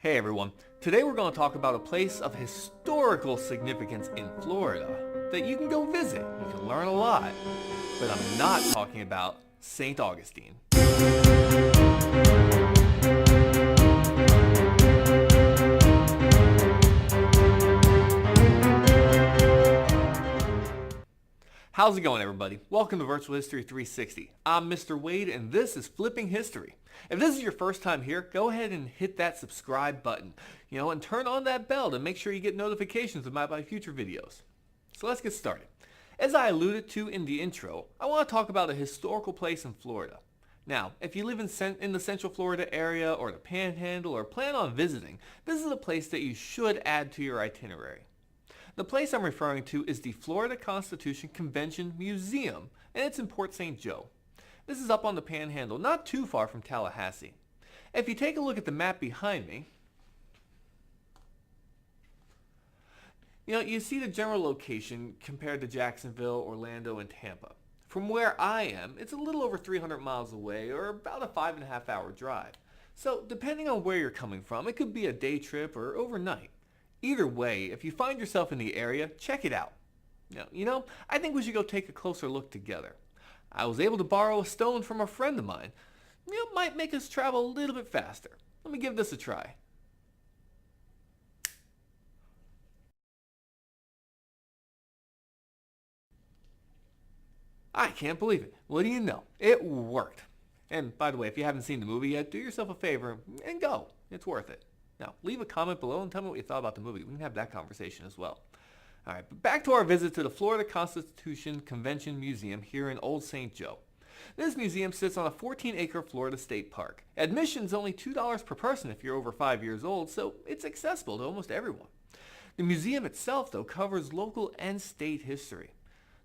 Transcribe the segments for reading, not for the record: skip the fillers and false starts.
Hey everyone, today we're going to talk about a place of historical significance in Florida that you can go visit. You can learn a lot, but I'm not talking about St. Augustine. How's it going, everybody? Welcome to Virtual History 360. I'm Mr. Wade and this is Flipping History. If this is your first time here, go ahead and hit that subscribe button, and turn on that bell to make sure you get notifications of my future videos. So let's get started. As I alluded to in the intro, I want to talk about a historical place in Florida. Now, if you live in the Central Florida area or the Panhandle or plan on visiting, this is a place that you should add to your itinerary. The place I'm referring to is the Florida Constitution Convention Museum, and it's in Port St. Joe. This is up on the Panhandle, not too far from Tallahassee. If you take a look at the map behind me, you see the general location compared to Jacksonville, Orlando, and Tampa. From where I am, it's a little over 300 miles away, or about a 5.5-hour drive. So depending on where you're coming from, it could be a day trip or overnight. Either way, if you find yourself in the area, check it out. I think we should go take a closer look together. I was able to borrow a stone from a friend of mine. Might make us travel a little bit faster. Let me give this a try. I can't believe it. What do you know? It worked. And by the way, if you haven't seen the movie yet, do yourself a favor and go. It's worth it. Now, leave a comment below and tell me what you thought about the movie. We can have that conversation as well. All right, but back to our visit to the Florida Constitution Convention Museum here in Old St. Joe. This museum sits on a 14-acre Florida state park. Admission's only $2 per person if you're over 5 years old, so it's accessible to almost everyone. The museum itself, though, covers local and state history.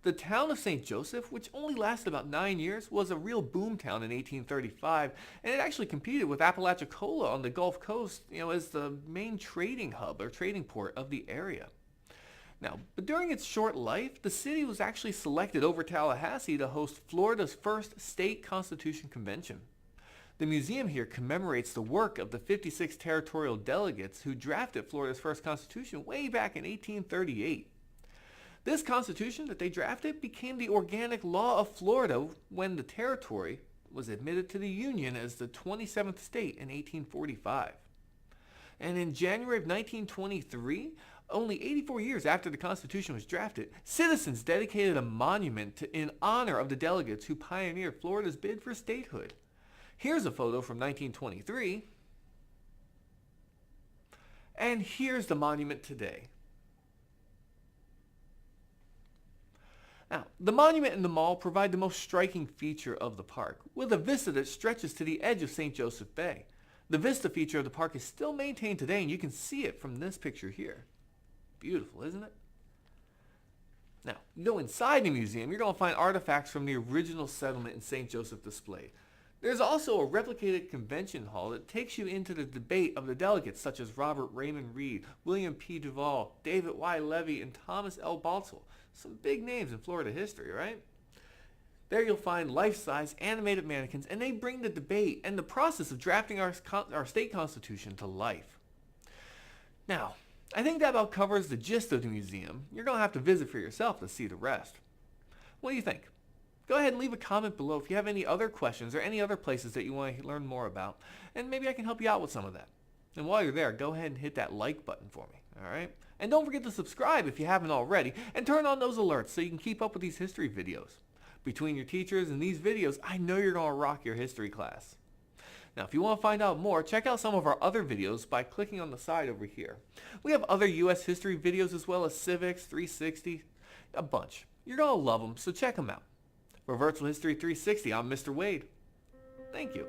The town of St. Joseph, which only lasted about 9 years, was a real boom town in 1835, and it actually competed with Apalachicola on the Gulf Coast, as the main trading hub or trading port of the area. Now, but during its short life, the city was actually selected over Tallahassee to host Florida's first state constitution convention. The museum here commemorates the work of the 56 territorial delegates who drafted Florida's first constitution way back in 1838. This constitution that they drafted became the organic law of Florida when the territory was admitted to the Union as the 27th state in 1845. And in January of 1923, only 84 years after the Constitution was drafted, citizens dedicated a monument in honor of the delegates who pioneered Florida's bid for statehood. Here's a photo from 1923, and here's the monument today. Now, the monument and the mall provide the most striking feature of the park, with a vista that stretches to the edge of St. Joseph Bay. The vista feature of the park is still maintained today, and you can see it from this picture here. Beautiful, isn't it? Now, you go inside the museum, you're going to find artifacts from the original settlement in St. Joseph displayed. There's also a replicated convention hall that takes you into the debate of the delegates such as Robert Raymond Reed, William P. Duvall, David Y. Levy, and Thomas L. Baltzell. Some big names in Florida history, right? There you'll find life-size animated mannequins, and they bring the debate and the process of drafting our state constitution to life. Now, I think that about covers the gist of the museum. You're going to have to visit for yourself to see the rest. What do you think? Go ahead and leave a comment below if you have any other questions or any other places that you want to learn more about, and maybe I can help you out with some of that. And while you're there, go ahead and hit that like button for me, all right? And don't forget to subscribe if you haven't already, and turn on those alerts so you can keep up with these history videos. Between your teachers and these videos, I know you're going to rock your history class. Now, if you want to find out more, check out some of our other videos by clicking on the side over here. We have other U.S. history videos as well as civics, 360, a bunch. You're going to love them, so check them out. For Virtual History 360, I'm Mr. Wade. Thank you.